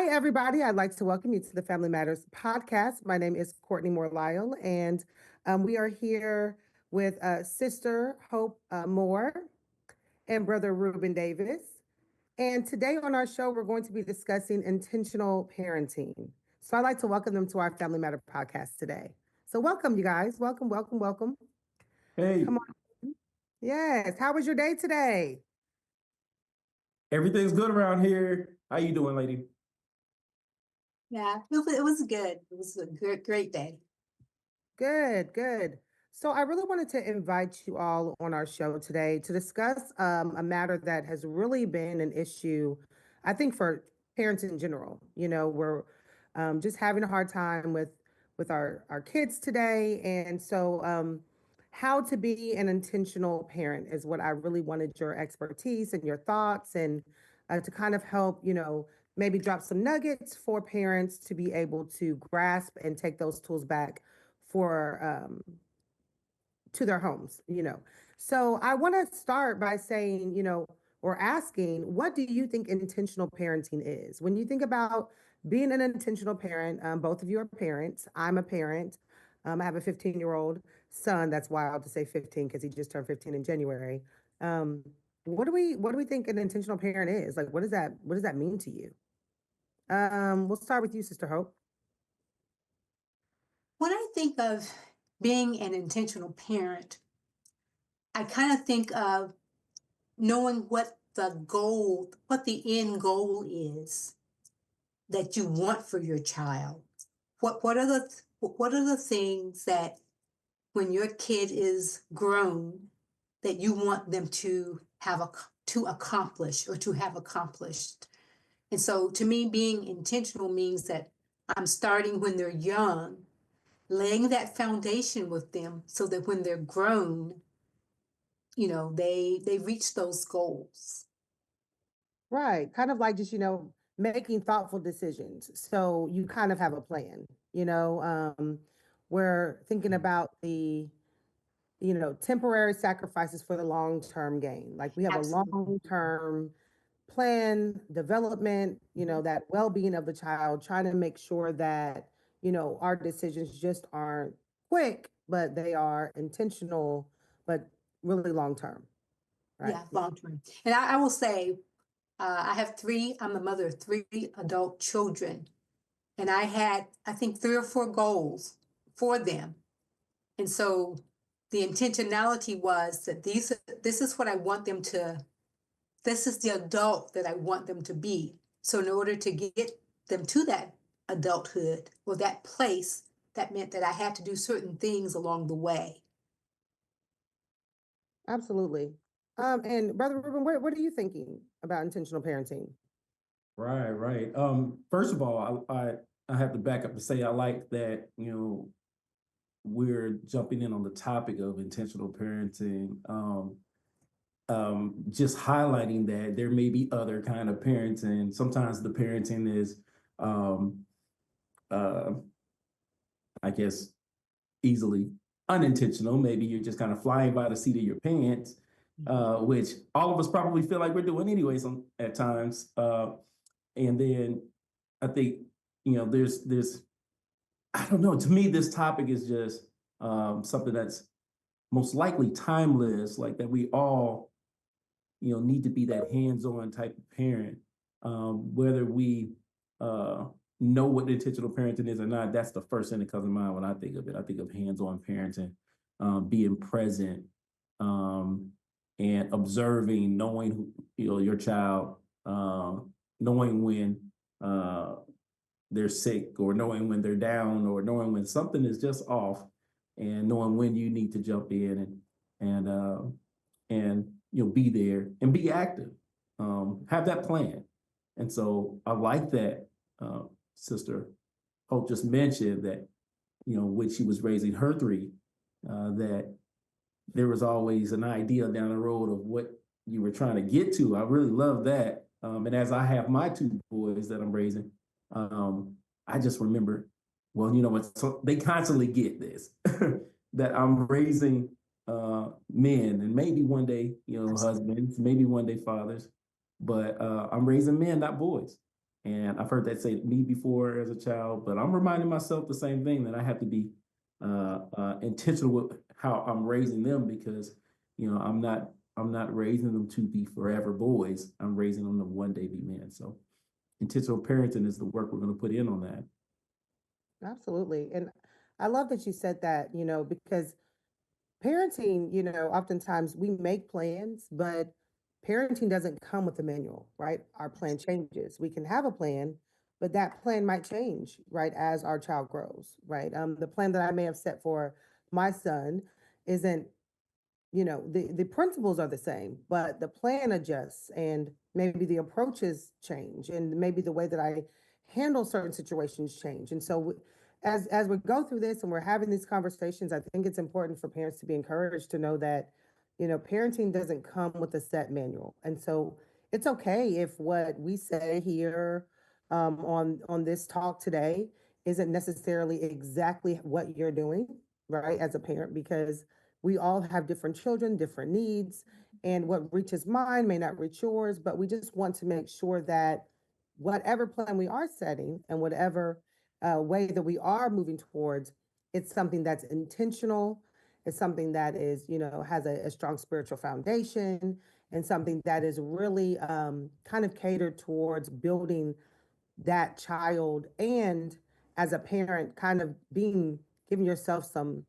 Hi, everybody. I'd like to welcome you to the Family Matters podcast. My name is Courtney Moore-Lyle, and we are here with Sister Hope Moore and Brother Ruben Davis. And today on our show, we're going to be discussing intentional parenting. So I'd like to welcome them to our Family Matter podcast today. So welcome, you guys. Welcome, welcome, welcome. Hey, Come on. Yes. How was your day today? everything's good around here. How you doing, lady? Yeah, it was good. It was a great day. Good, good. So I really wanted to invite you all on our show today to discuss a matter that has really been an issue, I think, for parents in general. We're just having a hard time with our kids today, and so how to be an intentional parent is what I really wanted your expertise and your thoughts, and to kind of help, maybe drop some nuggets for parents to be able to grasp and take those tools back for to their homes. So I want to start by saying, or asking, what do you think intentional parenting is? When you think about being an intentional parent, both of you are parents. I'm a parent. I have a 15-year-old son. That's wild to say 15 because he just turned 15 in January. Um, what do we think an intentional parent is? Like, what does that mean to you? We'll start with you, Sister Hope. When I think of being an intentional parent, I kind of think of knowing what the end goal is that you want for your child. What are the things that when your kid is grown that you want them to to accomplish or to have accomplished? And so to me, being intentional means that I'm starting when they're young, laying that foundation with them so that when they're grown, they reach those goals. Right. Kind of like just, making thoughtful decisions. So you kind of have a plan, we're thinking about the, temporary sacrifices for the long-term gain. Like we have a Absolutely. long-term plan, development, that well-being of the child, trying to make sure that, our decisions just aren't quick, but they are intentional, but really long-term. Right. Yeah, long term. And I will say, I'm the mother of three adult children, and I had, I think, three or four goals for them. And so the intentionality was that this is what I want them to, this is the adult that I want them to be. So in order to get them to that adulthood or that place, that meant that I had to do certain things along the way. Absolutely. And Brother Ruben, what are you thinking about intentional parenting? Right, right. First of all, I have to back up to say I like that, we're jumping in on the topic of intentional parenting. Just highlighting that there may be other kind of parenting. Sometimes the parenting is um uh I guess easily unintentional. Maybe you're just kind of flying by the seat of your pants, which all of us probably feel like we're doing anyway at times. And then I think, there's I don't know. To me, this topic is just something that's most likely timeless. Like that, we all need to be that hands-on type of parent, whether we know what intentional parenting is or not. That's the first thing that comes to mind when I think of it. I think of hands-on parenting, being present, um, and observing, knowing your child, knowing when they're sick, or knowing when they're down, or knowing when something is just off, and knowing when you need to jump in and be there and be active, have that plan. And so I like that uh, Sister Hope just mentioned that, when she was raising her three, that there was always an idea down the road of what you were trying to get to. I really love that. And as I have my two boys that I'm raising, um, I just remember, well, what, so they constantly get this that I'm raising men, and maybe one day, Absolutely. husbands, maybe one day fathers, but I'm raising men, not boys. And I've heard that say to me before as a child, but I'm reminding myself the same thing, that I have to be intentional with how I'm raising them, because I'm not raising them to be forever boys. I'm raising them to one day be men. So intentional parenting is the work we're going to put in on that. Absolutely. And I love that you said that, because parenting, oftentimes we make plans, but parenting doesn't come with a manual, right? Our plan changes. We can have a plan, but that plan might change, right, as our child grows, right? The plan that I may have set for my son isn't, the principles are the same, but the plan adjusts, and maybe the approaches change, and maybe the way that I handle certain situations change. And so as we go through this and we're having these conversations, I think it's important for parents to be encouraged to know that, parenting doesn't come with a set manual. And so it's okay if what we say here, on this talk today isn't necessarily exactly what you're doing, right, as a parent, because we all have different children, different needs, and what reaches mine may not reach yours, but we just want to make sure that whatever plan we are setting and whatever way that we are moving towards, it's something that's intentional. It's something that is, has a strong spiritual foundation, and something that is really kind of catered towards building that child, and as a parent kind of giving yourself some,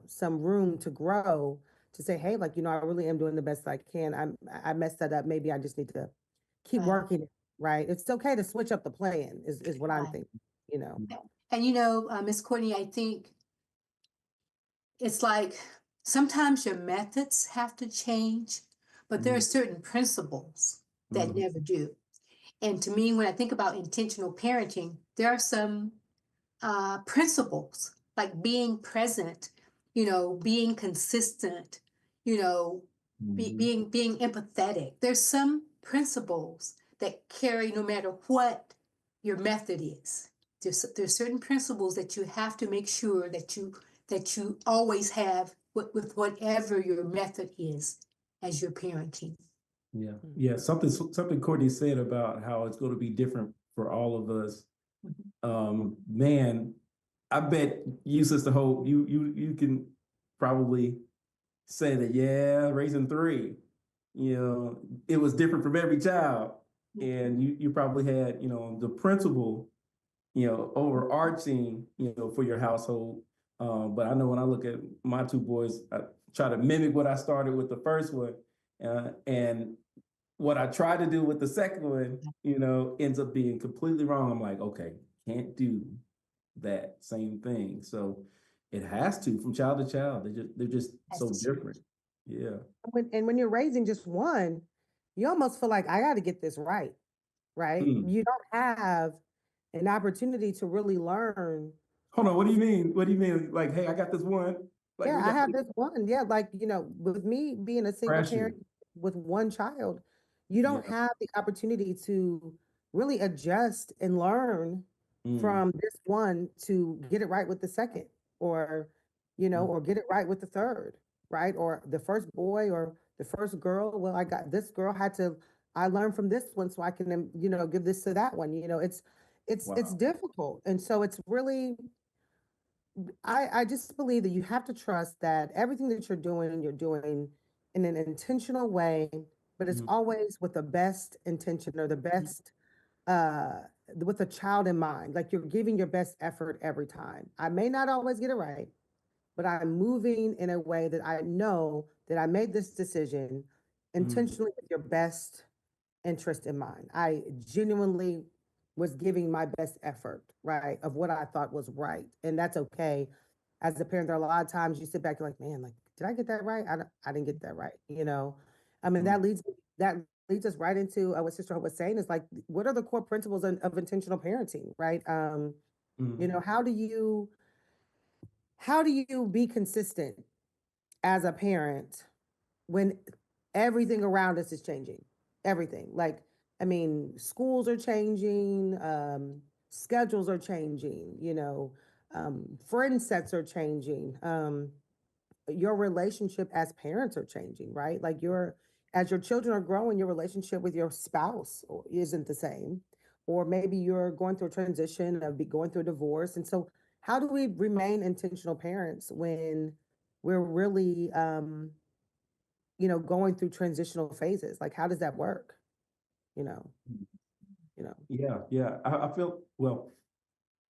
some room to grow, to say, hey, like, I really am doing the best I can. I messed that up, maybe I just need to keep Right, working it, right? It's okay to switch up the plan, is what I'm right. thinking. And Miss Courtney, I think it's like sometimes your methods have to change, but there are Mhm. certain principles that Mhm. never do. And to me, when I think about intentional parenting, there are some principles like being present, being consistent, you know, Mhm. being empathetic. There's some principles that carry no matter what your method is. There's certain principles that you have to make sure that you always have with whatever your method is as you're parenting. Yeah, Mhm. yeah. Something Courtney said about how it's going to be different for all of us. Mhm. Man, I bet you, Sister Hope, you can probably say that. Yeah, raising three, it was different from every child, and you probably had the principle, overarching, for your household. But I know when I look at my two boys, I try to mimic what I started with the first one, and what I try to do with the second one, ends up being completely wrong. I'm like, okay, can't do that same thing. So it has to, from child to child. They're just Has so to change. different. Yeah. And when you're raising just one, you almost feel like I got to get this right? Hmm. You don't have an opportunity to really learn. Hold on. What do you mean? What do you mean? Like, hey, I got this one. Like Yeah, we I got have this one. Yeah, like, with me being a single pressure. parent with one child, you don't Yeah. have the opportunity to really adjust and learn Mm. from this one to get it right with the second, or, Mm. or get it right with the third, right? Or the first boy or the first girl. Well, I got this girl I learned from this one so I can, give this to that one. It's Wow. difficult. And so it's really, I just believe that you have to trust that everything that you're doing in an intentional way, but it's Mhm. always with the best intention, or the best, uh, with the child in mind. Like, you're giving your best effort every time. I may not always get it right, but I'm moving in a way that I know that I made this decision Mm. intentionally with your best interest in mind. I genuinely was giving my best effort, right, of what I thought was right. And that's okay. As a parent, there are a lot of times you sit back, you're like, man, like, did I get that right? I didn't get that right. I mean, Mm. that leads us right into what Sister Hope was saying, is like, what are the core principles of intentional parenting, right? Mm. How do you be consistent as a parent when everything around us is changing? Everything. Like, I mean, schools are changing, schedules are changing, friend sets are changing, your relationship as parents are changing, right? Like, as your children are growing, your relationship with your spouse isn't the same, or maybe you're going through a transition of going through a divorce. And so how do we remain intentional parents when we're really, going through transitional phases? Like, how does that work? You know, you know. Yeah. I feel, well,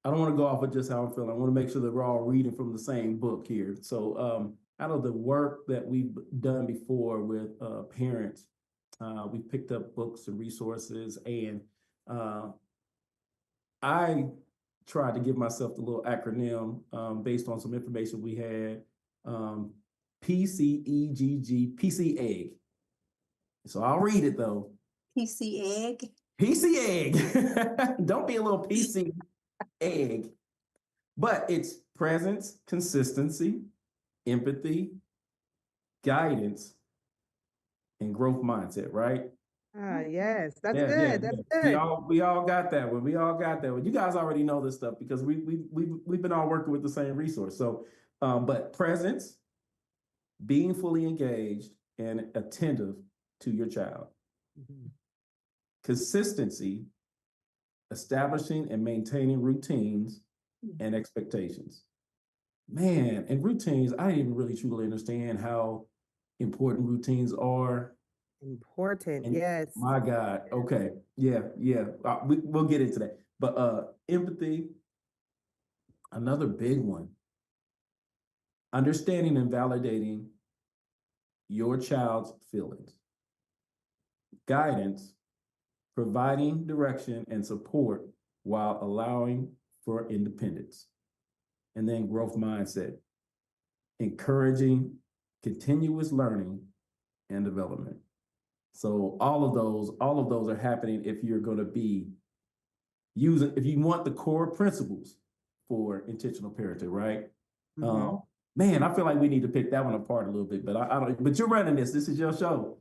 I don't want to go off of just how I'm feeling. I want to make sure that we're all reading from the same book here. So, out of the work that we've done before with parents, we picked up books and resources, and I tried to give myself the little acronym based on some information we had. PCEGG, PC egg. So I'll read it though. PC egg. PC egg. Don't be a little PC egg. But it's presence, consistency, empathy, guidance, and growth mindset, right? Yes, that's Yeah. good. That's We good. all got that one. We all got that one. You guys already know this stuff because we've been all working with the same resource. So, but presence, being fully engaged and attentive to your child. Mhm. Consistency, establishing and maintaining routines and expectations. Man, and routines, I didn't even really truly understand how important routines are. Important. And Yes. my God, okay, yeah. We'll get into that. But empathy, another big one. Understanding and validating your child's feelings. Guidance, providing direction and support while allowing for independence. And then growth mindset, encouraging continuous learning and development. So all of those are happening if you're going to be using, if you want the core principles for intentional parenting, right? Mhm. Man, I feel like we need to pick that one apart a little bit, but I don't. But you're running this. This is your show.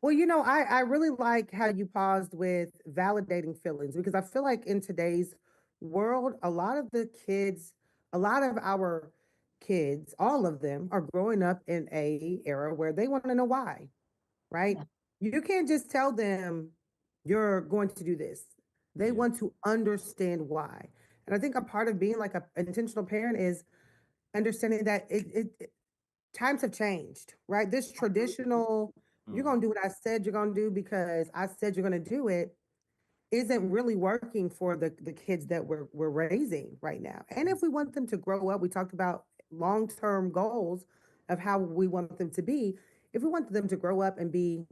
Well, I really like how you paused with validating feelings because I feel like in today's world, a lot of our kids, all of them are growing up in a era where they want to know why, right? Yeah. You can't just tell them you're going to do this. They Yeah. want to understand why. And I think a part of being like an intentional parent is understanding that times have changed, right? This traditional, you're Mm, going to do what I said you're going to do because I said you're going to do it, isn't really working for the kids that we're raising right now. And if we want them to grow up, we talked about long-term goals of how we want them to be. If we want them to grow up and be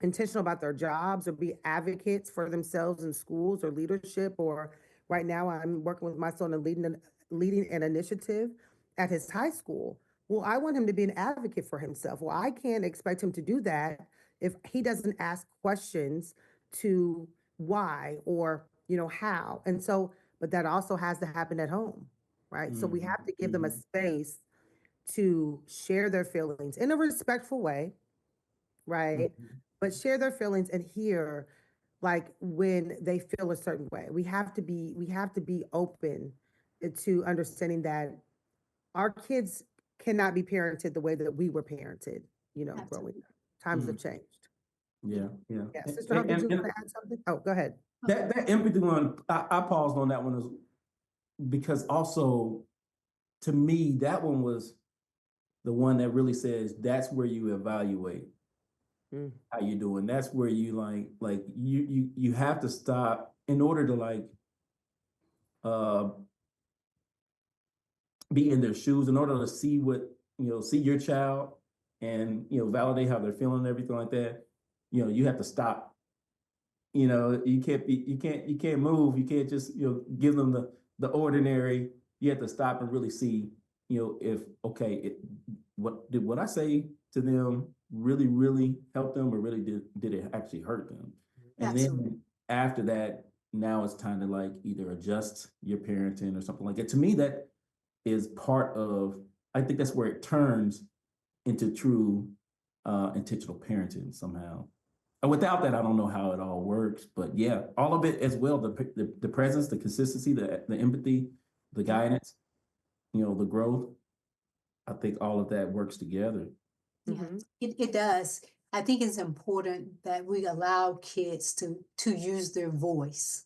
intentional about their jobs or be advocates for themselves in schools or leadership, or right now I'm working with my son and leading an initiative at his high school. Well, I want him to be an advocate for himself. Well, I can't expect him to do that if he doesn't ask questions to why or how. And so, but that also has to happen at home, right? So we mhm, have to give them a mhm, space to share their feelings in a respectful way, right? mhm, But share their feelings and hear like when they feel a certain way. We have to be open to understanding that our kids cannot be parented the way that we were parented, growing Absolutely. up. Times mhm. have changed. Yeah. Yeah. Sister Hope, did you want to add something? Oh, go ahead. That empathy one, I paused on that one because also to me that one was the one that really says that's where you evaluate Mm, how you doing. That's where you you have to stop in order to uh be in their shoes, in order to see what see your child and validate how they're feeling and everything like that. You have to stop. You can't move. You can't just give them the ordinary. You have to stop and really see if okay, what I say to them really help them, or really did it actually hurt them? And Absolutely. then after that, now it's time to either adjust your parenting or something like that. To me, that is part of, I think that's where it turns into true intentional parenting somehow. And without that, I don't know how it all works. But yeah, all of it as well, the presence, the consistency, the empathy, the guidance, the growth. I think all of that works together. Yeah, mhm. it does. I think it's important that we allow kids to use their voice.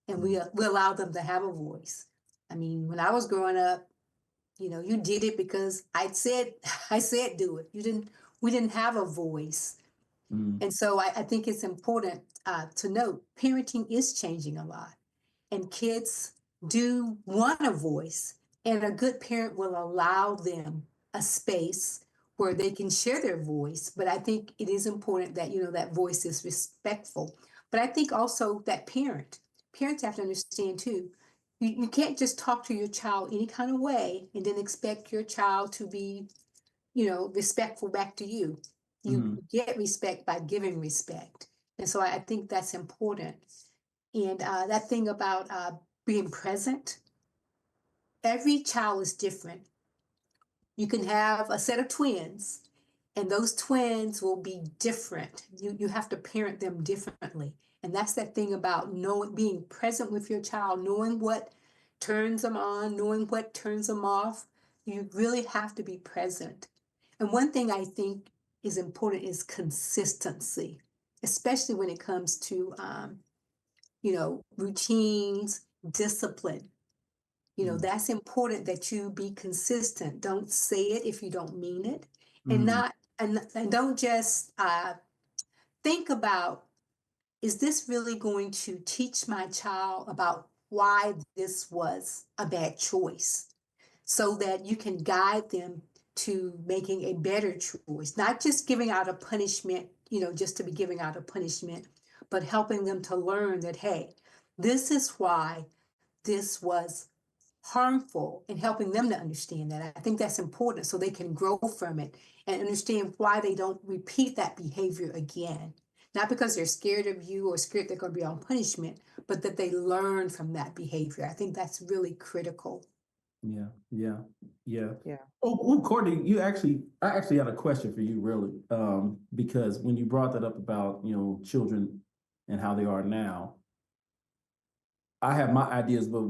and we allow them to have a voice. I mean, when I was growing up, you did it because I said I said do it. We didn't have a voice. Mm, And so I think it's important to note parenting is changing a lot, and kids do want a voice, and a good parent will allow them a space where they can share their voice. But I think it is important that that voice is respectful. But I think also that parents have to understand too. You can't just talk to your child any kind of way and then expect your child to be respectful back to you. You mm, get respect by giving respect. And so I think that's important. And that thing about being present, every child is different. You can have a set of twins, and those twins will be different. You have to parent them differently. And that's that thing about knowing, being present with your child, knowing what turns them on, knowing what turns them off. You really have to be present. And one thing I think is important is consistency, especially when it comes to routines, discipline. mm, That's important that you be consistent. Don't say it if you don't mean it. And mm, not and don't just think about, is this really going to teach my child about why this was a bad choice? So that you can guide them to making a better choice, not just giving out a punishment, just to be giving out a punishment, but helping them to learn that, hey, this is why this was harmful, and helping them to understand that. I think that's important so they can grow from it and understand why they don't repeat that behavior again. Not because they're scared of you or scared they're going to be on punishment, but that they learn from that behavior. I think that's really critical. yeah, yeah, yeah. Yeah. Oh, Courtney, I actually had a question for you, really, because when you brought that up about children and how they are now, I have my ideas, but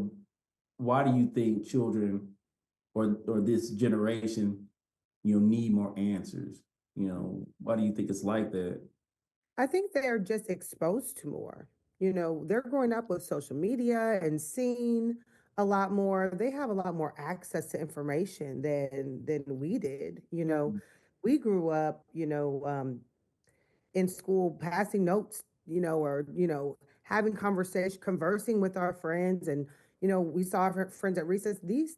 why do you think children or this generation, need more answers? Why do you think it's like that? I think they're just exposed to more. They're growing up with social media and seeing a lot more. They have a lot more access to information than we did. We grew up, in school passing notes, or, having conversation, conversing with our friends. And, we saw our friends at recess. These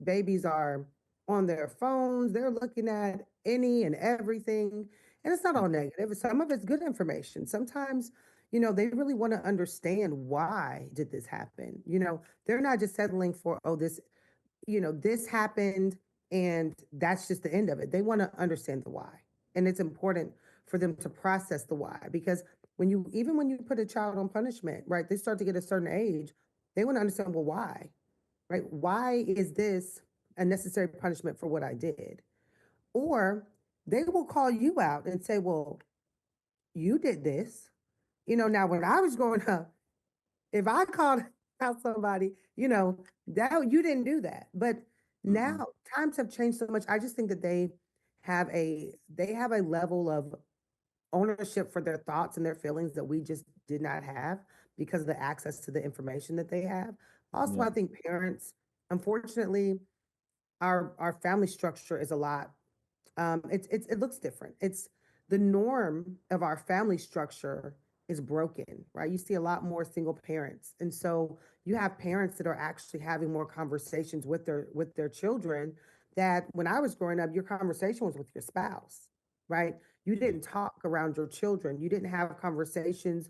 babies are on their phones. They're looking at any and everything. And it's not all negative. Some of it's good information. Sometimes, they really want to understand why did this happen? They're not just settling for, oh, this happened and that's just the end of it. They want to understand the why. And it's important for them to process the why because even when you put a child on punishment, right, they start to get a certain age, they want to understand, well, why, right? Why is this a necessary punishment for what I did? Or they will call you out and say, well, you did this. Now when I was growing up, if I called out somebody, that you didn't do that. But Mm-mm. now times have changed so much. I just think that they have a level of ownership for their thoughts and their feelings that we just did not have because of the access to the information that they have. Also, Yeah. I think parents, unfortunately, our family structure is a lot it looks different. It's the norm of our family structure is broken, right? You see a lot more single parents. And so you have parents that are actually having more conversations with their children that when I was growing up, your conversation was with your spouse, right? You didn't talk around your children. You didn't have conversations.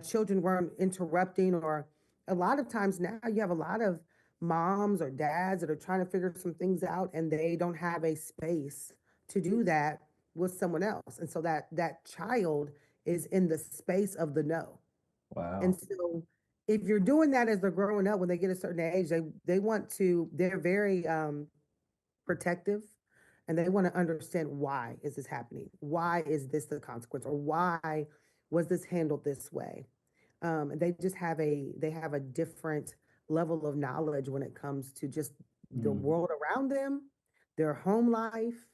Children weren't interrupting, or a lot of times now you have a lot of moms or dads that are trying to figure some things out and they don't have a space to do that with someone else. And so that child is in the space of the no. And Wow. so if you're doing that as they're growing up, when they get a certain age, they're very protective and they want to understand, why is this happening? Why is this the consequence? Or why was this handled this way? They have a different level of knowledge when it comes to just the Mm, world around them, their home life,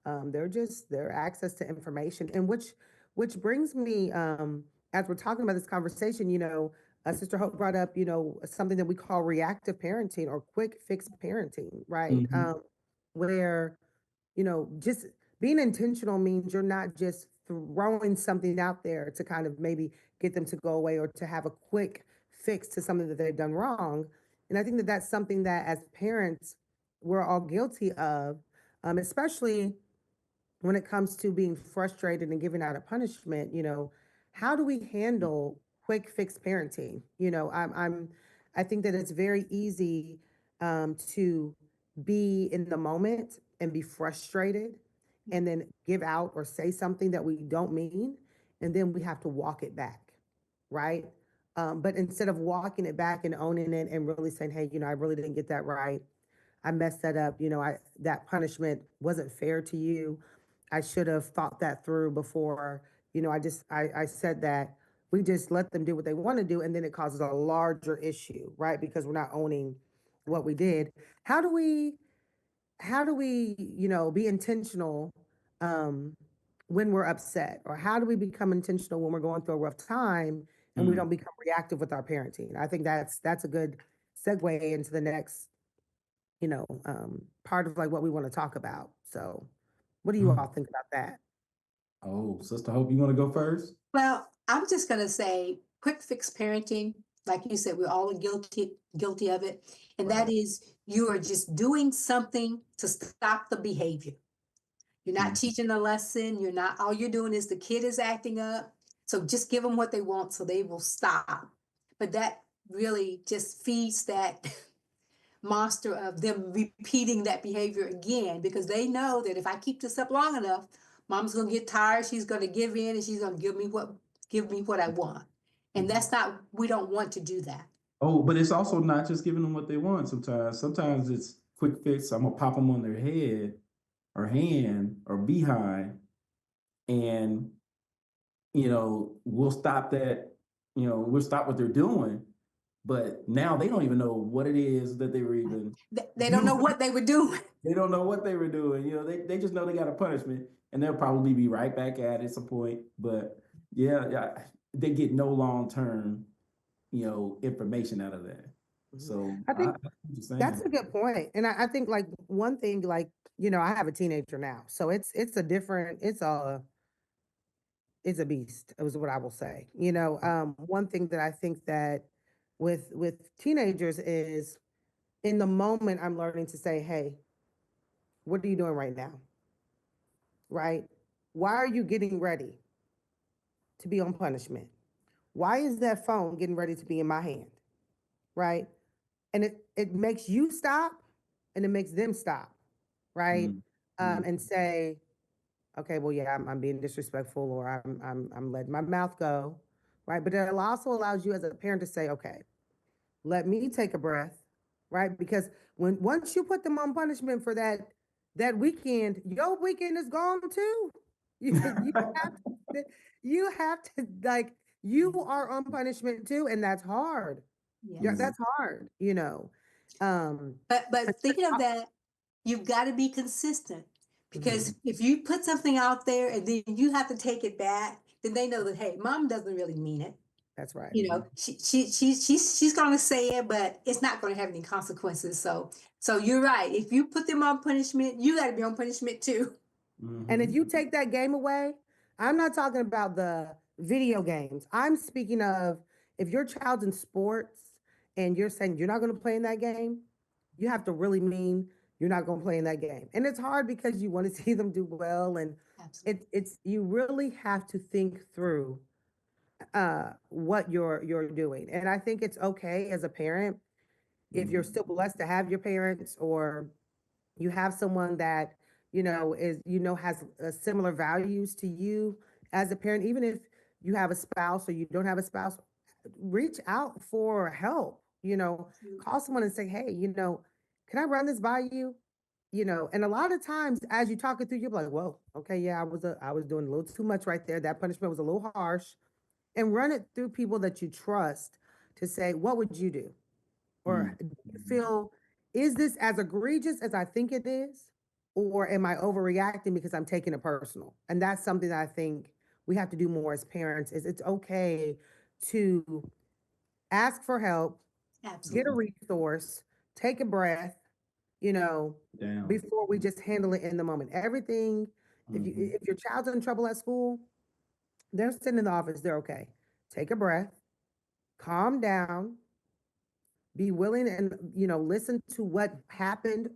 their access to information. And which brings me, as we're talking about this conversation, Sister Hope brought up, something that we call reactive parenting or quick fix parenting, right? Hmm. Where, just being intentional means you're not just throwing something out there to kind of maybe get them to go away or to have a quick fix to something that they've done wrong. And I think that that's something that as parents, we're all guilty of, especially when it comes to being frustrated and giving out a punishment. How do we handle quick fix parenting? I think that it's very easy to be in the moment and be frustrated and then give out or say something that we don't mean, and then we have to walk it back, right? But instead of walking it back and owning it and really saying, hey, I really didn't get that right. I messed that up. That punishment wasn't fair to you. I should have thought that through before. I said that. We just let them do what they want to do, and then it causes a larger issue, right? Because we're not owning what we did. How do we be intentional um when we're upset? Or how do we become intentional when we're going through a rough time and we Mm. don't become reactive with our parenting? I think that's a good segue into the next part of like what we want to talk about. So, what do you all think about that? Oh, Sister Hope, you want to go first? Well, I'm just going to say quick fix parenting. Like you said, we're all guilty of it. And that Right. is you are just doing something to stop the behavior. You're not Mhm. teaching a lesson. You're not, all you're doing is the kid is acting up. So just give them what they want so they will stop. But that really just feeds that monster of them repeating that behavior again because they know that if I keep this up long enough, mom's gonna get tired, she's gonna give in, and she's gonna give me what I want. And Mhm. that's not, we don't want to do that. Oh, but it's also not just giving them what they want sometimes. Sometimes it's quick fix. I'm gonna pop them on their head or hand or behind, and we'll stop that. We'll stop what they're doing, but now they don't even know what it is that they were even They don't know doing. what they were doing. They don't know what they were doing. They just know they got a punishment, and they'll probably be right back at it at some point. But yeah, yeah, they get no long term, information out of that. Mhm. So I I think what you're that's saying. a good point. And I think like one thing, like, I have a teenager now. So it's a different, it's a beast, is what I will say. One thing that I think that with teenagers is in the moment I'm learning to say, hey, what are you doing right now? Right? Why are you getting ready to be on punishment? Why is that phone getting ready to be in my hand? Right? And it makes you stop and it makes them stop, right? Mm, mm, And say, okay, well, yeah, I'm being disrespectful or I'm letting my mouth go, right? But it also allows you as a parent to say, okay, let me take a breath, right? Because once you put them on punishment for that weekend, your weekend is gone too. You have to, you have to like you are on punishment too, and that's hard. Yeah, Yes. mm, that's hard. Um, But thinking of that, you've got to be consistent mhm, because if you put something out there and then you have to take it back, then they know that hey, mom doesn't really mean it. that's right. mhm, She's gonna say it, but it's not gonna have any consequences. So you're right. If you put them on punishment, you got to be on punishment too. And if mhm, you take that game away, I'm not talking about the video games. I'm speaking of if your child's in sports and you're saying you're not going to play in that game, you have to really mean you're not going to play in that game. And it's hard because you want to see them do well, and Absolutely. it's you really have to think through what you're doing. And I think it's okay as a parent if you're mm, still blessed to have your parents, or you have someone that is has similar values to you as a parent. Even if you have a spouse or you don't have a spouse, reach out for help. Absolutely. Call someone and say, hey, can I run this by you? And a lot of times as you talk it through, you're like, whoa, okay, yeah, I was doing a little too much right there. That punishment was a little harsh. And run it through people that you trust to say, what would you do? Or mm, do you feel, is this as egregious as I think it is? Or am I overreacting because I'm taking it personal? And that's something that I think we have to do more as parents is it's okay to ask for help, get a Absolutely. resource, take a breath, you know, Down. before we just handle it in the moment. Everything, Mhm. if your child's in trouble at school, they're sitting in the office, they're okay. Take a breath, calm down, be willing and listen to what happened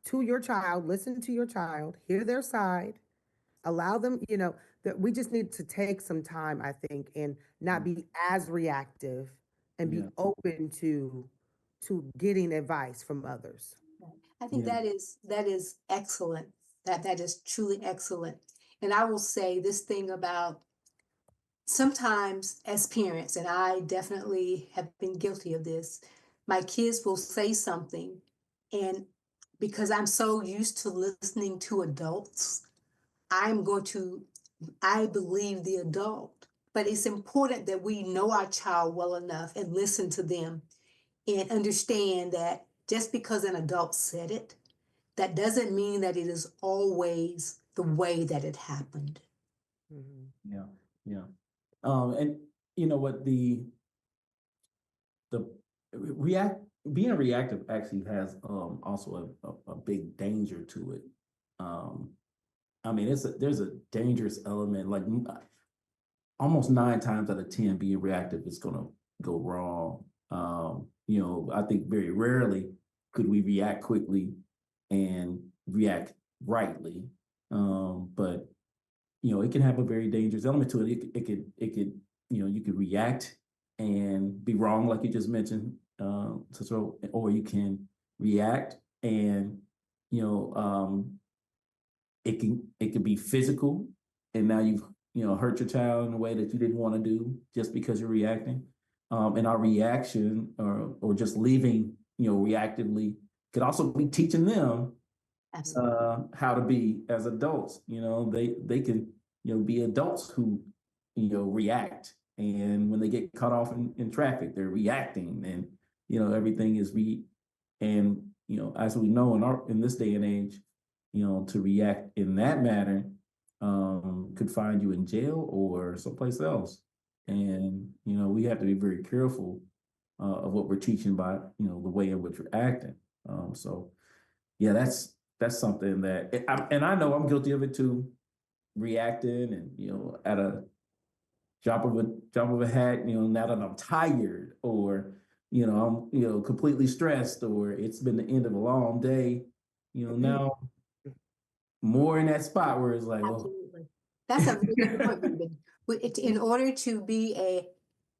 to your child, listen to your child, hear their side, allow them, that we just need to take some time, I think, and not Mhm. be as reactive and be Yeah. open to getting advice from others. I think Yeah. that is excellent. That is truly excellent. And I will say this thing about sometimes as parents, and I definitely have been guilty of this, my kids will say something, and because I'm so used to listening to adults, I'm going to, I believe the adult. But it's important that we know our child well enough and listen to them and understand that just because an adult said it, that doesn't mean that it is always the way that it happened. Mhm. Yeah. Yeah. And you know what, the react being reactive actually has also a big danger to it. Um, I mean, there's a dangerous element. Like almost 9 times out of 10, being reactive is gonna go wrong. I think very rarely could we react quickly and react rightly. But it can have a very dangerous element to it. It could, you could react and be wrong, like you just mentioned, or you can react and, you know, um, it can be physical, and now you've hurt your child in a way that you didn't want to do just because you're reacting. And our reaction, or just leaving, reactively, could also be teaching them Absolutely. how to be as adults. They can be adults who react, and when they get caught off in traffic, they're reacting, and everything is and as we know in this day and age, to react in that manner could find you in jail or someplace else. And we have to be very careful of what we're teaching by the way in which we're acting. So yeah, that's something that, and I know I'm guilty of it too, reacting, and at a drop of a hat, now that I'm tired, or I'm completely stressed, or it's been the end of a long day, now more in that spot where it's like, oh. Absolutely. That's a very good point, Ruben. In order to be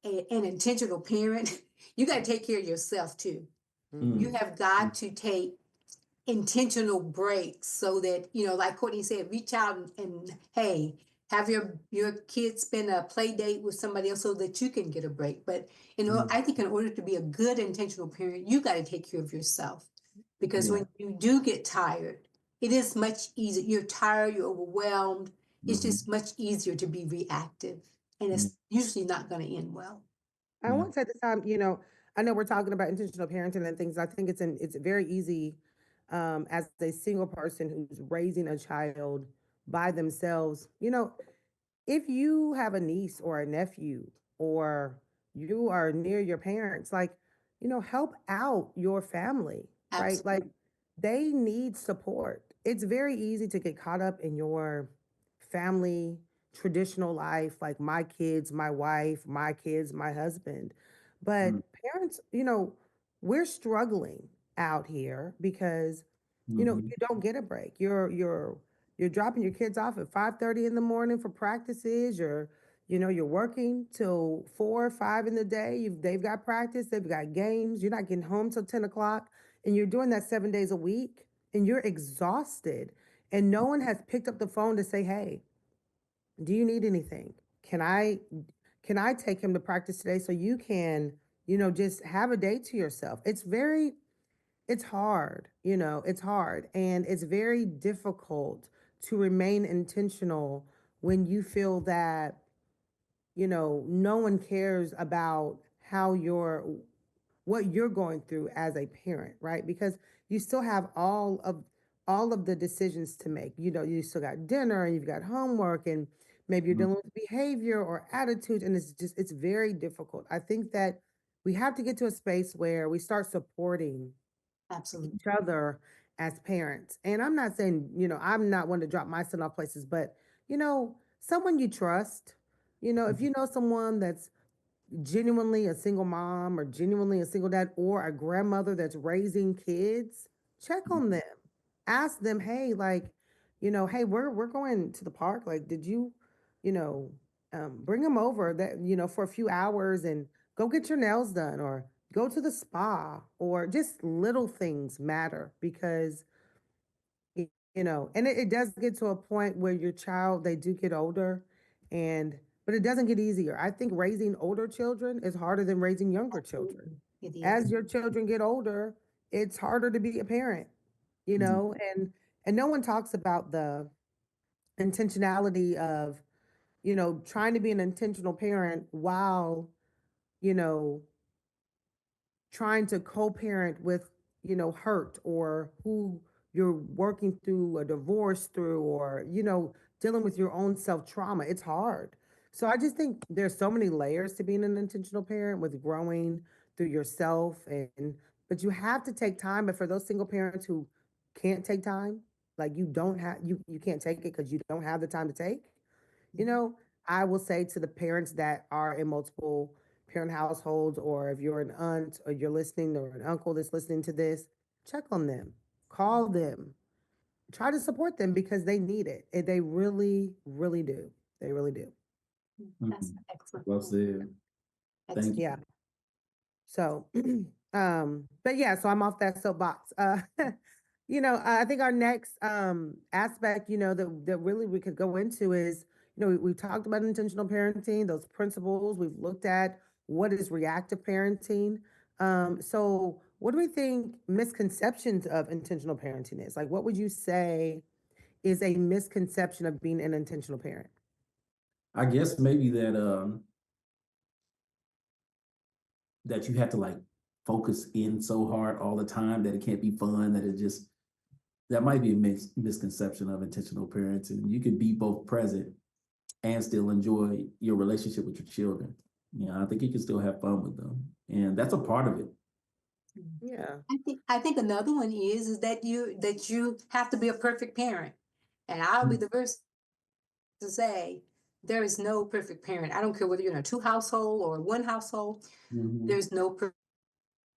an intentional parent, you got to take care of yourself too. You Mm, have mm, got to take intentional breaks so that, like Courtney said, reach out and hey, have your kids spend a play date with somebody else so that you can get a break. But mm, I think in order to be a good intentional parent, you got to take care of yourself, because yeah. when you do get tired, it is much easier. You're tired, you're overwhelmed. It's Hmm. just much easier to be reactive, and Yeah. it's usually not going to end well. I Yeah. want to say this time, I know we're talking about intentional parenting and things. I think it's very easy, as a single person who's raising a child by themselves. If you have a niece or a nephew, or you are near your parents, like, help out your family, right? Absolutely. Like, they need support. It's very easy to get caught up in your family traditional life, like my kids, my wife, my kids, my husband. But Mm, parents, we're struggling out here because hmm. you don't get a break. You're dropping your kids off at 5:30 in the morning for practices. You're working till 4 or 5 in the day. They've got practice, they've got games. You're not getting home till 10 o'clock, and you're doing that 7 days a week, and you're exhausted. And no one has picked up the phone to say, "Hey, do you need anything? Can I can I take him to practice today so you can, just have a day to yourself?" It's hard, it's hard. And it's very difficult to remain intentional when you feel that, no one cares about what you're going through as a parent, right? Because you still have all of the decisions to make. You still got dinner, and you've got homework, and maybe you're Mm, dealing with behavior or attitudes, and it's very difficult. I think that we have to get to a space where we start supporting Absolutely. each other as parents. And I'm not saying, I'm not one to drop my son off places, but, someone you trust, if you know someone that's genuinely a single mom or genuinely a single dad or a grandmother that's raising kids, check on them. Ask them, hey, like, hey, we're going to the park. Like, did you, you know, bring them over that, for a few hours and go get your nails done or go to the spa or just little things matter because and it does get to a point where your child, they do get older and, but it doesn't get easier. I think raising older children is harder than raising younger children. Absolutely. It is. As your children get older, it's harder to be a parent, Mhm. and no one talks about the intentionality of, trying to be an intentional parent while, you know, trying to co-parent with hurt or who you're working through a divorce through or dealing with your own self trauma. It's hard. So I just think there's so many layers to being an intentional parent with growing through yourself, and but you have to take time. But for those single parents who can't take time, like you don't have you can't take it because you don't have the time to take, you Mhm. know, I will say to the parents that are in multiple parent households, or if you're an aunt or you're listening, or an uncle that's listening to this, check on them, call them, try to support them because they need it. And they really, really do. They really do. That's Mhm. an excellent Well point. said. Thank Excellent. you. Yeah. So, but yeah, so I'm off that soapbox. I think our next aspect, that really we could go into is, we talked about intentional parenting, those principles. We've looked at what is reactive parenting. So what do we think misconceptions of intentional parenting is? Like, what would you say is a misconception of being an intentional parent? I guess maybe that you have to like focus in so hard all the time that it can't be fun, that it just that might be a misconception of intentional parenting. You can be both present and still enjoy your relationship with your children. I think you can still have fun with them. And that's a part of it. Mm. Yeah. I think another one is that you have to be a perfect parent. And I'll be Mm. the first to say there is no perfect parent. I don't care whether you're in a two household or one household, Mhm. there's no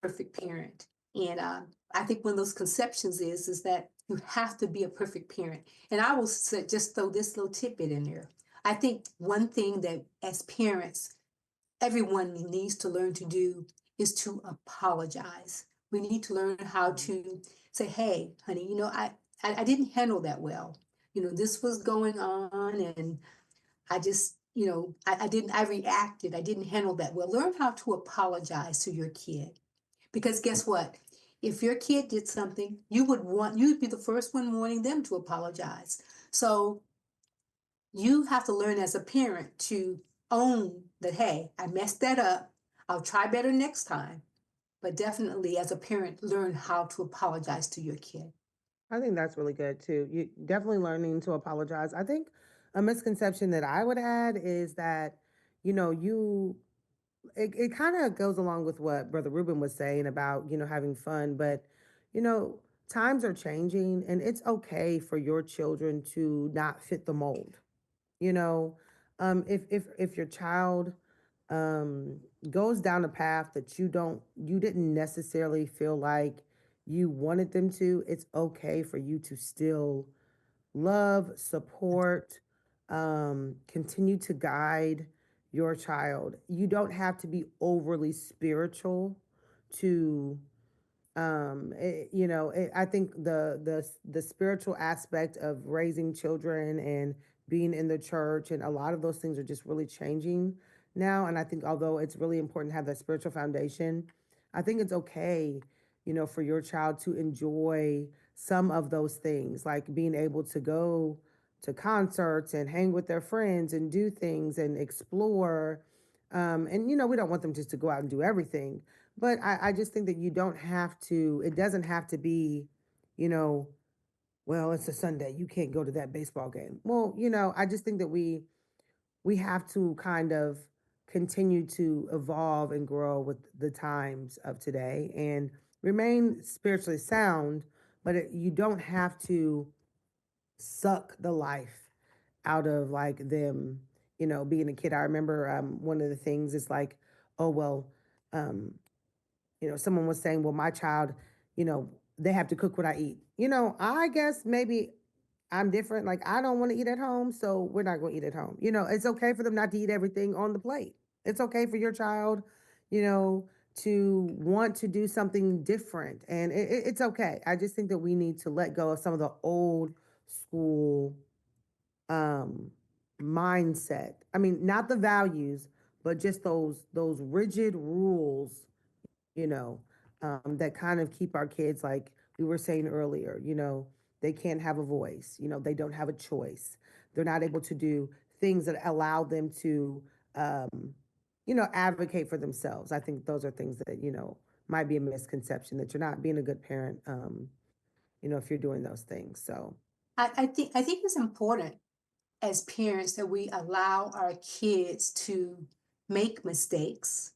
perfect parent. And I think one of those conceptions is that you have to be a perfect parent. And I will say, just throw this little tidbit in there. I think one thing that as parents, everyone needs to learn to do is to apologize. We need to learn how to say, hey, honey, I didn't handle that well. This was going on and I just, I reacted. I didn't handle that well. Learn how to apologize to your kid. Because guess what? If your kid did something, you'd be the first one wanting them to apologize. So you have to learn as a parent to own that, hey, I messed that up. I'll try better next time. But definitely as a parent, learn how to apologize to your kid. I think that's really good too. You definitely learning to apologize. I think a misconception that I would add is that, you it kind of goes along with what Brother Ruben was saying about, having fun, but you know, times are changing and it's okay for your children to not fit the mold. You know, if your child um goes down a path that you didn't necessarily feel like you wanted them to, it's okay for you to still love, support, continue to guide your child. You don't have to be overly spiritual to I think the spiritual aspect of raising children and being in the church and a lot of those things are just really changing now. And I think although it's really important to have that spiritual foundation, I think it's okay, for your child to enjoy some of those things, like being able to go to concerts and hang with their friends and do things and explore. And we don't want them just to go out and do everything, but I just think that you don't have to, it doesn't have to be, you know, well, it's a Sunday, you can't go to that baseball game. Well, I just think that we have to kind of continue to evolve and grow with the times of today and remain spiritually sound, but you don't have to suck the life out of like them, being a kid. I remember one of the things is like, oh, well, um, someone was saying, well, my child, you know, they have to cook what I eat. I guess maybe I'm different. Like, I don't want to eat at home, so we're not going to eat at home. It's okay for them not to eat everything on the plate. It's okay for your child, you know, to want to do something different. And it's okay. I just think that we need to let go of some of the old school um, mindset. I mean, not the values, but just those rigid rules, you know, that kind of keep our kids, like we were saying earlier, they can't have a voice, they don't have a choice. They're not able to do things that allow them to, advocate for themselves. I think those are things that, might be a misconception that you're not being a good parent, if you're doing those things. So, I think it's important as parents that we allow our kids to make mistakes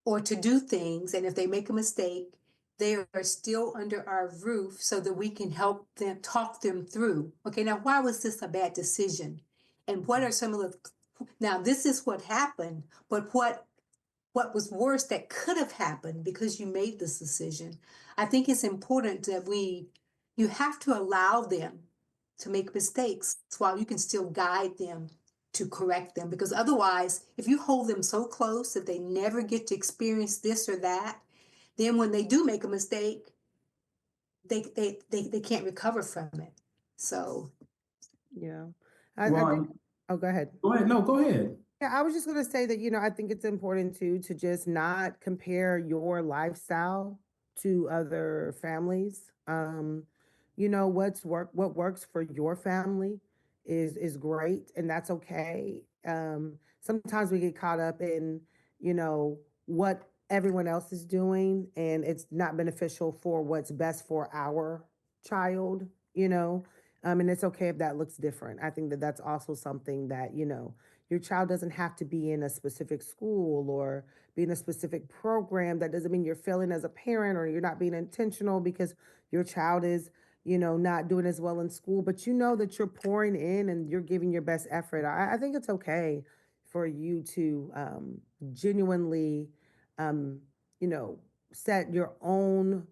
or to do things. And if they make a mistake, they are still under our roof so that we can help them talk them through. Okay, now why was this a bad decision? And what are some of the now this is what happened, but what was worse that could have happened because you made this decision? I think it's important that you have to allow them to make mistakes while you can still guide them to correct them. Because otherwise, if you hold them so close that they never get to experience this or that, then when they do make a mistake, they can't recover from it. So yeah. I think, Ron, oh, go ahead. go ahead. No, go ahead. Yeah, I was just going to say that, I think it's important too to just not compare your lifestyle to other families. What works for your family is great, and that's okay. Sometimes we get caught up in, what everyone else is doing, and it's not beneficial for what's best for our child, and it's okay if that looks different. I think that that's also something that, your child doesn't have to be in a specific school or be in a specific program. That doesn't mean you're failing as a parent or you're not being intentional because your child is, not doing as well in school, but you know that you're pouring in and you're giving your best effort. I think it's okay for you to genuinely, um, you know, set your own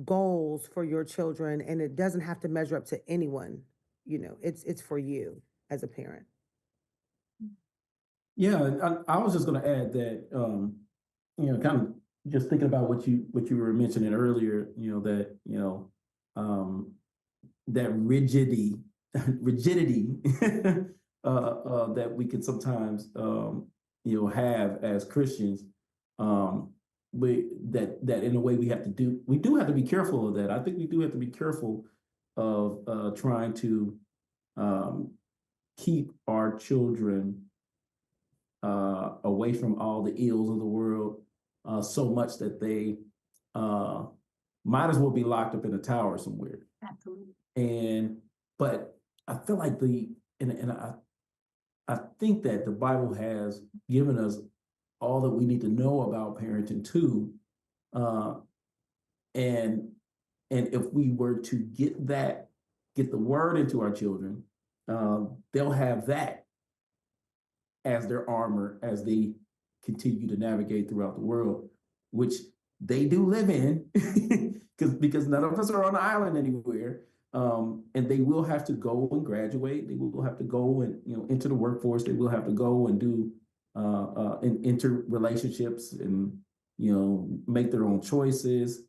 goals for your children, and it doesn't have to measure up to anyone. It's for you as a parent. Yeah, I was just going to add that, kind of just thinking about what you were mentioning earlier, that that rigidity that we can sometimes have as Christians, that in a way we do have to be careful of that. I think we do have to be careful of trying to keep our children away from all the ills of the world, so much that they might as well be locked up in a tower somewhere. absolutely. But I feel like I think that the Bible has given us all that we need to know about parenting too. Uh, and if we were to get the word into our children, they'll have that as their armor as they continue to navigate throughout the world, which they do live in, because none of us are on an island anywhere. And they will have to go and graduate. They will have to go and enter the workforce. They will have to go and do and enter relationships and make their own choices.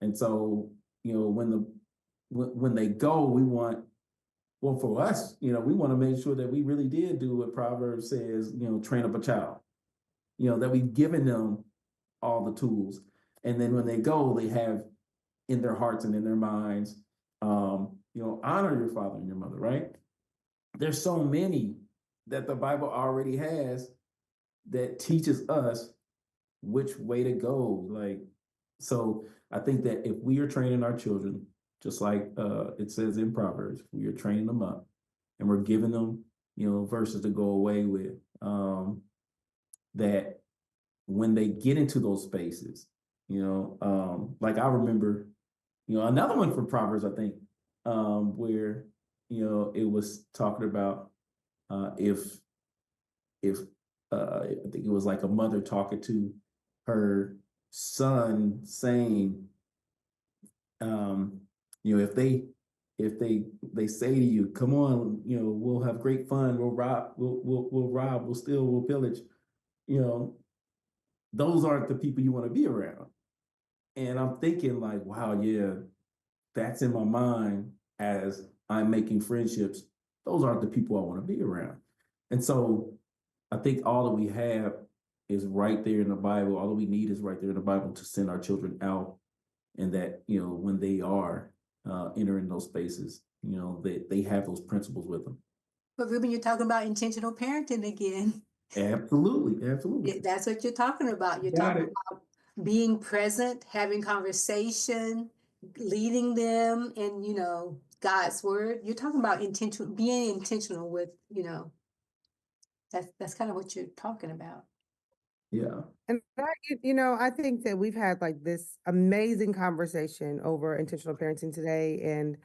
And so when they go, we want, well, for us, we want to make sure that we really did do what Proverbs says, train up a child, that we've given them all the tools. And then when they go, they have in their hearts and in their minds, honor your father and your mother, right? There's so many that the Bible already has that teaches us which way to go. Like, so I think that if we are training our children, just like it says in Proverbs, we are training them up and we're giving them, verses to go away with, that when they get into those spaces, like I remember, another one from Proverbs, I think, where, it was talking about if if I think it was like a mother talking to her son saying, um, if they say to you, come on, we'll have great fun, we'll rob, we'll steal, we'll pillage, you know, those aren't the people you want to be around. And I'm thinking like, wow, yeah, that's in my mind as I'm making friendships. Those aren't the people I want to be around. And so I think all that we have is right there in the Bible. All that we need is right there in the Bible to send our children out. And that, when they are entering those spaces, they have those principles with them. But Ruben, you're talking about intentional parenting again. Absolutely. Absolutely. That's what you're talking about. You're Got talking it. about being present, having conversation, leading them in, God's word. You're talking about being intentional with, that's kind of what you're talking about. Yeah. And I think that we've had like this amazing conversation over intentional parenting today. And,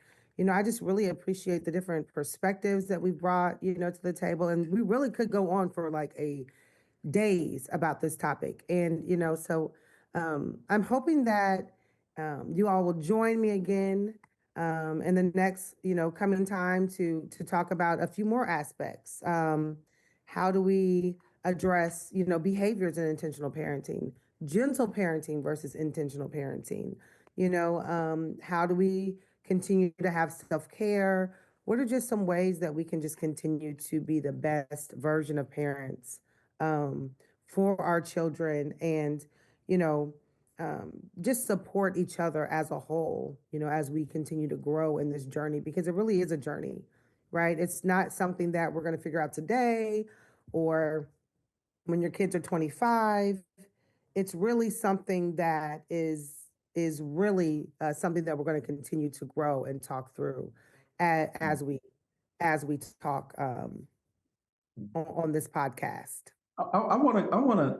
I just really appreciate the different perspectives that we brought, to the table. And we really could go on for like a days about this topic. And, so I'm hoping that you all will join me again in the next, coming time to talk about a few more aspects. How do we address, behaviors in intentional parenting, gentle parenting versus intentional parenting? How do we continue to have self-care? What are just some ways that we can just continue to be the best version of parents um, for our children and, you know, just support each other as a whole, as we continue to grow in this journey, because it really is a journey, right? It's not something that we're going to figure out today or when your kids are 25. It's really something that is really something that we're going to continue to grow and talk through as we talk on this podcast. I want to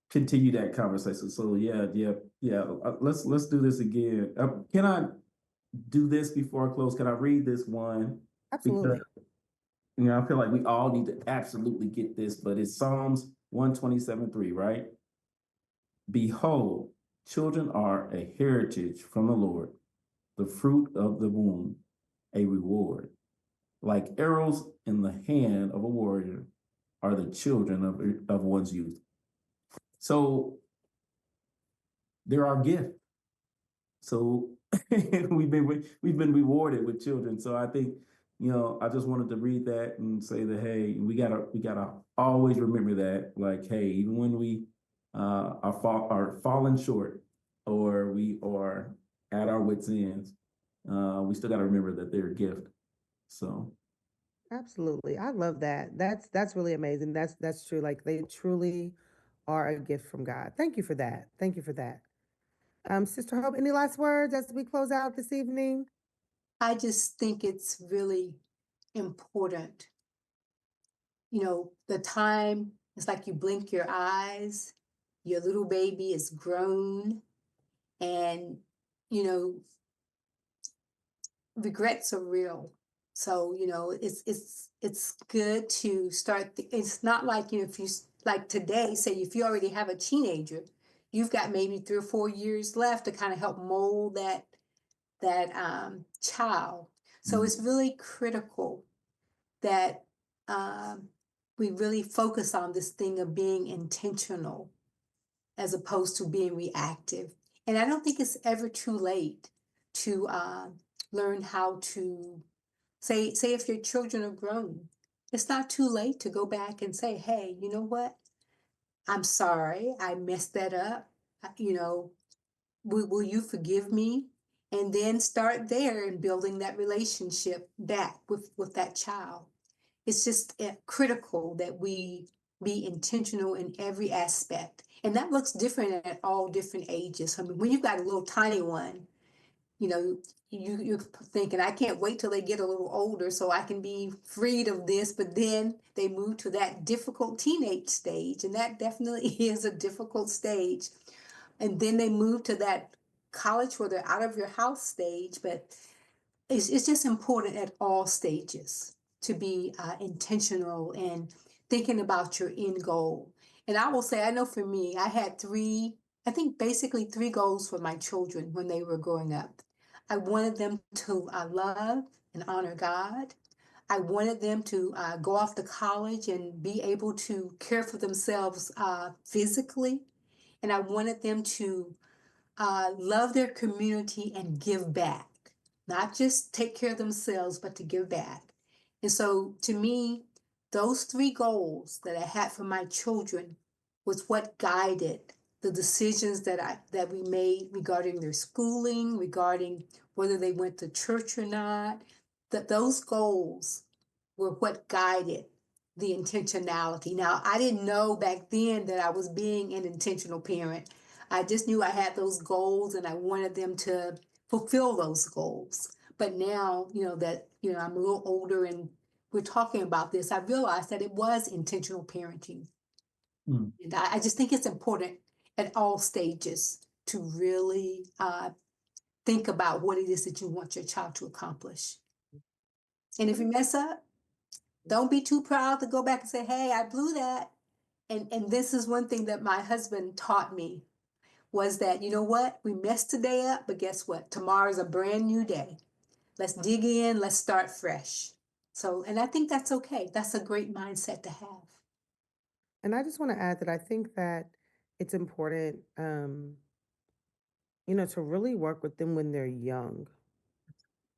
continue that conversation. So yeah. Let's do this again. Can I do this before I close? Can I read this one? Because Absolutely. I feel like we all need to absolutely get this. But it's Psalms 127:3, right? Behold, children are a heritage from the Lord, the fruit of the womb, a reward. Like arrows in the hand of a warrior are the children of one's youth. So they're our gift. So we've been rewarded with children. So I think, I just wanted to read that and say that, hey, we gotta always remember that, like, hey, even when we are falling short or we are at our wits' ends, we still got to remember that they're a gift. So Absolutely. I love that. That's really amazing. That's true. Like they truly are a gift from God. Thank you for that. Thank you for that. Sister Hope, any last words as we close out this evening? I just think it's really important. The time, it's like you blink your eyes, your little baby is grown, and, you know, regrets are real. So, it's good to start. It's not like, if you, like today, say if you already have a teenager, you've got maybe 3 or 4 years left to kind of help mold that child. So it's really critical that we really focus on this thing of being intentional as opposed to being reactive. And I don't think it's ever too late to learn how to say if your children are grown, it's not too late to go back and say, hey, you know what? I'm sorry, I messed that up. You know, will you forgive me? And then start there and building that relationship back with that child. It's just critical that we be intentional in every aspect. And that looks different at all different ages. I mean, when you've got a little tiny one, you know, you're thinking, I can't wait till they get a little older so I can be freed of this. But then they move to that difficult teenage stage, and that definitely is a difficult stage. And then they move to that college where they're out of your house stage. But it's just important at all stages to be intentional and thinking about your end goal. And I will say, I know for me, I had I think basically three goals for my children when they were growing up. I wanted them to love and honor God. I wanted them to go off to college and be able to care for themselves physically. And I wanted them to love their community and give back, not just take care of themselves, but to give back. And so to me, those three goals that I had for my children was what guided the decisions that we made regarding their schooling, regarding whether they went to church or not. That those goals were what guided the intentionality. Now, I didn't know back then that I was being an intentional parent. I just knew I had those goals and I wanted them to fulfill those goals. But now, that, I'm a little older and we're talking about this, I realized that it was intentional parenting. Mm. And I just think it's important at all stages to really think about what it is that you want your child to accomplish. And if you mess up, don't be too proud to go back and say, hey, I blew that. And this is one thing that my husband taught me was that, you know what? We messed today up, but guess what? Tomorrow's a brand new day. Let's dig in, let's start fresh. So, and I think that's okay. That's a great mindset to have. And I just want to add that I think that it's important, to really work with them when they're young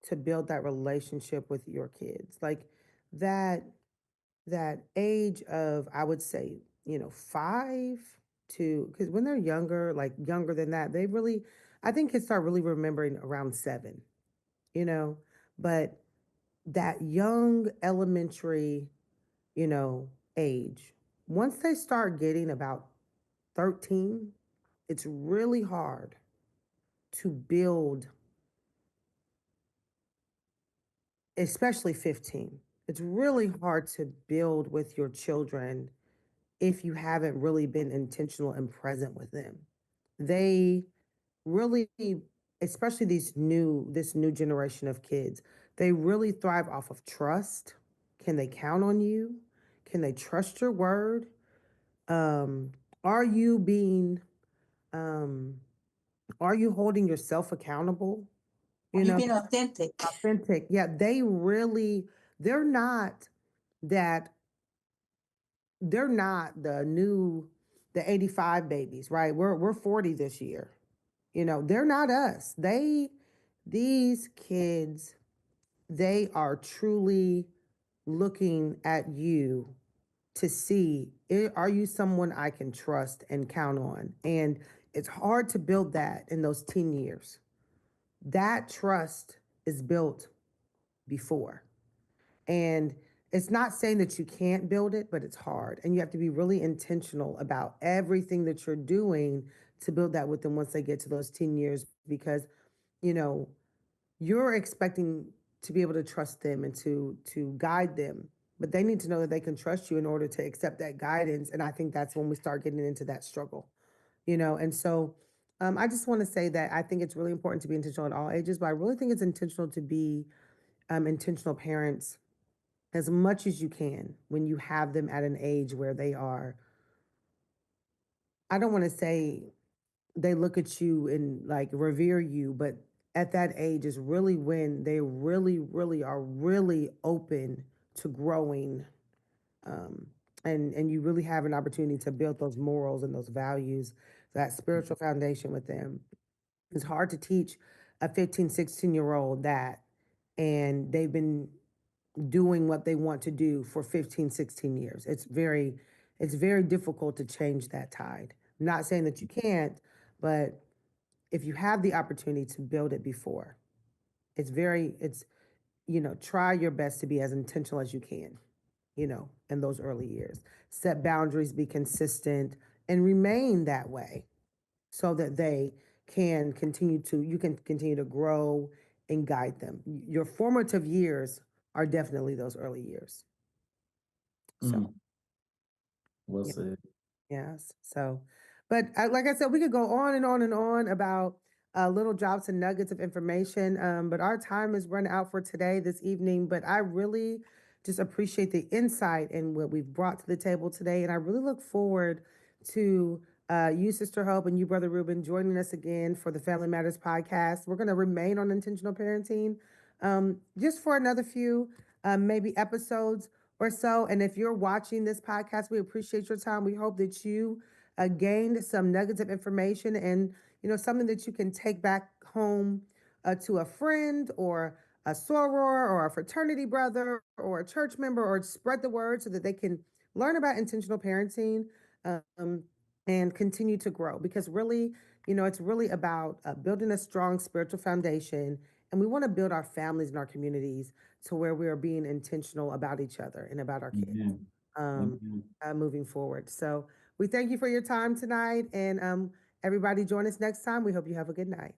to build that relationship with your kids. Like that that age of, I would say, 5 to, because when they're younger, like younger than that, they really, I think kids start really remembering around 7, you know, but that young elementary, you know, age, once they start getting about 13, it's really hard to build, especially 15. It's really hard to build with your children if you haven't really been intentional and present with them. They really, especially this new generation of kids, they really thrive off of trust. Can they count on you? Can they trust your word? Um, are you being um are you holding yourself accountable? Are You you know, being authentic? authentic. Yeah, they're not that they're not the 85 babies, right? We're 40 this year. They're not us. These kids, they are truly looking at you to see, are you someone I can trust and count on? And it's hard to build that in those teen years. That trust is built before. And it's not saying that you can't build it, but it's hard. And you have to be really intentional about everything that you're doing to build that with them once they get to those teen years, because, you know, you're expecting to be able to trust them and to guide them, but they need to know that they can trust you in order to accept that guidance. And I think that's when we start getting into that struggle, and so I just want to say that I think it's really important to be intentional at all ages, but I really think it's intentional to be intentional parents as much as you can when you have them at an age where they are, I don't want to say they look at you and like revere you, but at that age is really when they really, really are really open to growing. Um, and you really have an opportunity to build those morals and those values, that spiritual foundation with them. It's hard to teach a 15, 16-year old that, and they've been doing what they want to do for 15, 16 years. It's very difficult to change that tide. I'm not saying that you can't, but if you have the opportunity to build it before, try your best to be as intentional as you can, in those early years. Set boundaries, be consistent, and remain that way so that they you can continue to grow and guide them. Your formative years are definitely those early years. So, Mm, well yeah. said. Yes. So, but like I said, we could go on and on and on about little drops and nuggets of information. But our time is run out for today, this evening. But I really just appreciate the insight and what we've brought to the table today. And I really look forward to you, Sister Hope, and you, Brother Ruben, joining us again for the Family Matters podcast. We're going to remain on intentional parenting just for another few, maybe episodes or so. And if you're watching this podcast, we appreciate your time. We hope that you gained some nuggets of information and something that you can take back home to a friend or a soror or a fraternity brother or a church member, or spread the word so that they can learn about intentional parenting um, and continue to grow. Because really, it's really about building a strong spiritual foundation. And we want to build our families and our communities to where we are being intentional about each other and about our kids Amen. um, Amen. moving forward. So we thank you for your time tonight, and everybody join us next time. We hope you have a good night.